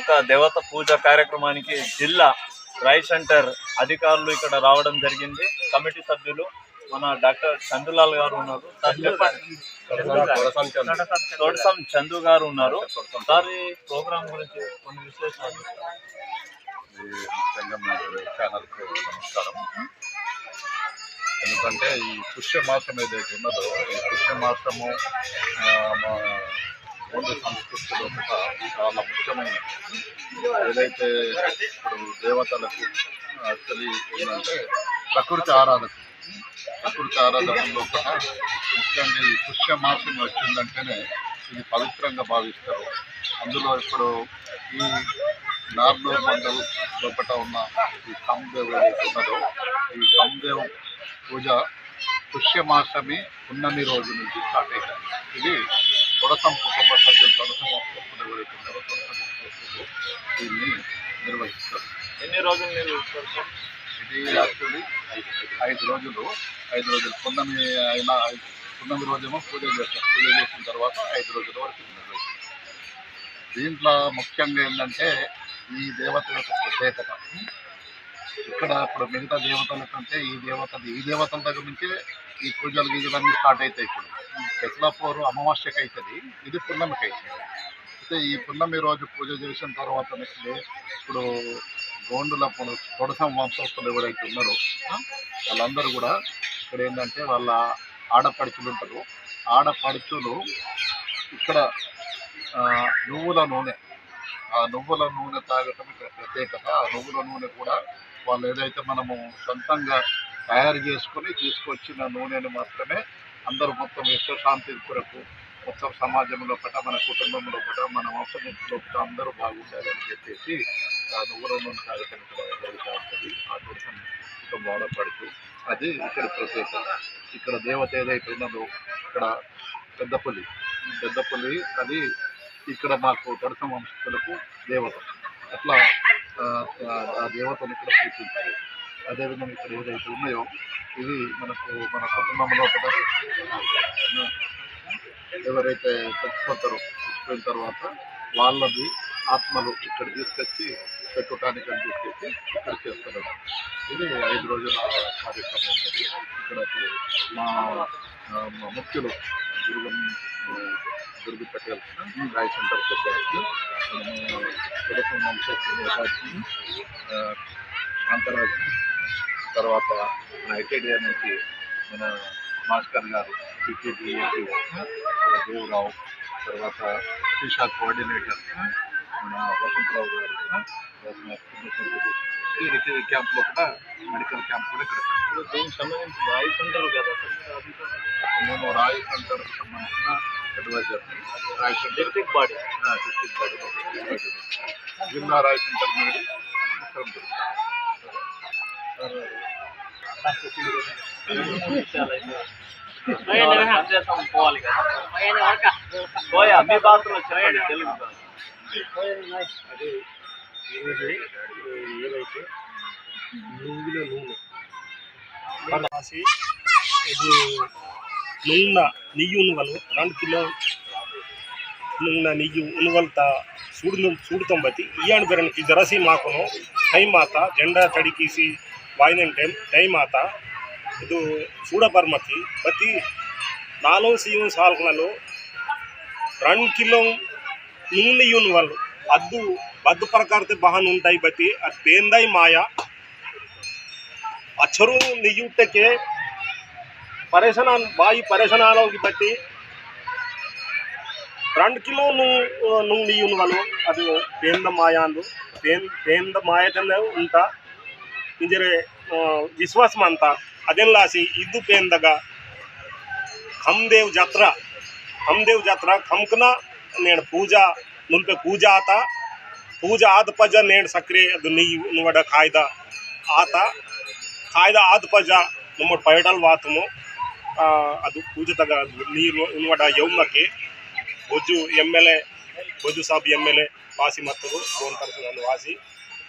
యొక్క దేవత పూజ కార్యక్రమానికి జిల్లా రైస్ సెంటర్ అధికారులు ఇక్కడ రావడం జరిగింది. కమిటీ సభ్యులు మన డాక్టర్ చందులాల్ గారు ఉన్నారు. తోడసం చందు గారు ఉన్నారు. సార్ ఈ ప్రోగ్రాం గురించి కొన్ని విశేషాలు ఛానల్కు నమస్కారం. ఎందుకంటే ఈ పుష్యమాసం ఏదైతే ఉన్నదో ఈ పుష్యమాసము మా హిందూ సంస్కృతిలో చాలా ముఖ్యమైనది. ఏదైతే ఇప్పుడు దేవతలకు యాక్చువల్లీ ఏంటంటే ప్రకృతి ఆరాధనలో ముఖ్యంగా ఈ పుష్యమాసం వచ్చిందంటేనే ఇది పవిత్రంగా భావిస్తారు. అందులో ఇప్పుడు ఈ నార్నూర్ మండల్ లోపల ఉన్న ఈ కామదేవ్ ఏదైతే ఉన్నదో ఈ కామదేవ్ పూజ పుష్యమాసమి పున్నమి రోజు నుంచి స్టార్ట్ అవుతుంది. ఇది తొడసం కుటుంబ సభ్యులు తొడసం వంశస్థులు ఎవరైతే ఉన్నారో తొడసం వంశస్థులు దీన్ని నిర్వహిస్తారు. ఎన్ని రోజులు నిర్వహిస్తారు? ఇది యాక్చువల్లీ 5 రోజులు పున్నమి అయినా పున్నమి రోజేమో పూజ చేస్తారు. పూజ చేసిన తర్వాత 5 రోజుల వరకు నిర్వహిస్తారు. దీంట్లో ముఖ్యంగా ఏంటంటే ఈ దేవత యొక్క ప్రత్యేకత. ఇక్కడ ఇప్పుడు మిగతా దేవతల కంటే ఈ దేవతల దగ్గర నుంచే ఈ పూజలు గీజలన్నీ స్టార్ట్ అవుతాయి. ఇప్పుడు పెసలపూరు అమావాస్యకి అవుతుంది, ఇది పున్నమికి అవుతుంది. అయితే ఈ పున్నమి రోజు పూజ చేసిన తర్వాత నెక్స్ట్ డే ఇప్పుడు గోండుల తొడసం వంశస్థులు ఎవరైతే ఉన్నారో వాళ్ళందరూ కూడా ఇక్కడ ఏంటంటే వాళ్ళ ఆడపడుచులు ఉంటారు. ఆడపడుచులు ఇక్కడ నువ్వుల నూనె తాగటం ఇక్కడ ప్రత్యేకత. ఆ నువ్వుల నూనె కూడా వాళ్ళు ఏదైతే మనము సొంతంగా తయారు చేసుకొని తీసుకొచ్చిన నూనెను మాత్రమే అందరూ మొత్తం విశ్వశాంతి కొరకు మొత్తం సమాజంలో పట మన కుటుంబంలో పట మన వంశంలో పట అందరూ బాగుండాలని చెప్పేసి ఆ నువ్వుల నూనె తాగటం ఇక్కడ జరుగుతూ ఉంటుంది. ఆ కుటుంబం వాడపడుతూ అది ఇక్కడ ప్రత్యేకత. ఇక్కడ దేవత ఏదైతే ఉన్నదో ఇక్కడ పెద్దపులి అది ఇక్కడ మాకు తొడసం వంశస్థులకు దేవత. అట్లా ఆ దేవతను ఇక్కడ పూజించాలి. అదేవిధంగా ఇక్కడ ఏదైతే ఉన్నాయో ఇది మన కుటుంబంలో ఎవరైతే చచ్చిపోయిన తర్వాత వాళ్ళది ఆత్మలు ఇక్కడ తీసుకొచ్చి పెట్టుకోవటానికి అని చెప్పేసి ఇక్కడ చేస్తున్నారు. ఇది 5 రోజుల కార్యక్రమం ఉంటుంది. ఇక్కడ మా ముఖ్యులు దుర్గి పటేల్ రైస్ సెంటర్ పెద్ద తొడసం వంశస్థులు శాంతరాజు, తర్వాత మన ఐటీడీఏ నుంచి మన మాస్టర్ గారు సిటీడీఏకి దేవరావు, తర్వాత టీషా కోఆర్డినేటర్ మన వసంతరావు గారు, ఈ క్యాంప్లో కూడా మెడికల్ క్యాంప్ కూడా ఇక్కడ దీనికి సంబంధించి రాయి సెంటర్ కదా, మేము రాయి సెంటర్కి సంబంధించిన అడ్వైజర్. రాయి సెంటర్ డిస్ట్రిక్ట్ బాడీ జిల్లా రాయి సెంటర్ నుండి పోవాలి కదా. మీ భాషలో చెప్పండి, తెలుగు అదే ఏదైతే నువ్వుల నూనె రాసి ಇದು ನುಂಗ್ನ ನೆಯ್ಯು ಉಣ್ಣುವಲು 2 ಕಿಲೋ ನುಂಗ್ನ ನೆಯ್ಯು ಉಣ್ಣುವಲ್ತ ಸುಡ್ತಂಬತ್ತಿ ಇಯಾಣ ಬೆರಣಿకి జరసి మాకును టైం ఆత జెండా తడికిసి వాయిన టైం ఆత ಇದು చూడపర్మకి బతి 4 ಸಾಲ್ಗಳು 2 ಕಿಲೋ ನುಂಗ್ನ ಉಣ್ಣುವಲು ಅದು ಬದ್ದು ಪ್ರಕಾರದ ಬಹನ್ ಉಂಟಾಯಿ ಬತಿ ಅದು ಪೇಂದಾಯಿ ಮಾಯಾ ಅಚ್ಚರು ನಿಯುಟ್ಟಕ್ಕೆ ಬಾಯಿ ಪರೇಶಾನ ಹೋಗಿ ಬತ್ತಿ 2 ಕಿಲೋ ನುಂಗ್ ನೀಯುವಲು ಅದು ಪೇಂದ ಮಾಯಾ ಅಂದು ಪೇಂದ ಮಾಯದಲ್ಲೇ ಉಂಟ ಇಂಜರೆ ವಿಶ್ವಾಸ ಅಂತ ಅದೆಲ್ಲಾಸಿ ಇದ್ದು ಪೇಂದಾಗ ಖಮ್ದೇವ್ ಜಾತ್ರಾ ಖಮ್ಕನ ನೇಣ ಪೂಜಾ ನುಲ್ಪೆ ಪೂಜಾ ಆತ ಪೂಜಾ ಆದ ಪಜ ನೇಣ ಸಕ್ರೆ ಅದು ನೀರು ನುವಡ ಕಾಯ್ದ ಆತ ಕಾಯ್ದ ಆದ ಪಜ ನಮ್ಮ ಪೈಡಲ್ ವಾತము ಅದು ಪೂಜೆ ತಗ ನೀರು ಉನ್ವಡ ಯೌಮಕ್ಕೆ ಬೊಜ್ಜು ಎಮ್ಮೆಲೆ ಬೊಜ್ಜು ಸಾಬ್ ಎಮ್ಮೆಲೆ ವಾಸಿ ಮತ್ತು ಫೋನ್ ತರಿಸಿದ ವಾಸಿ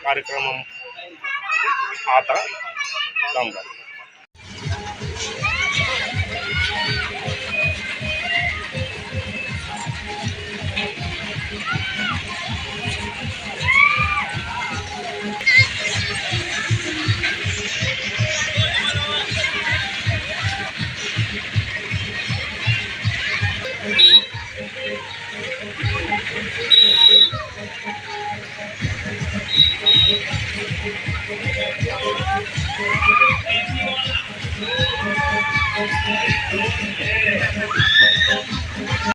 ಕಾರ್ಯಕ್ರಮ ಆತ ಕಾಮಗಾರಿ.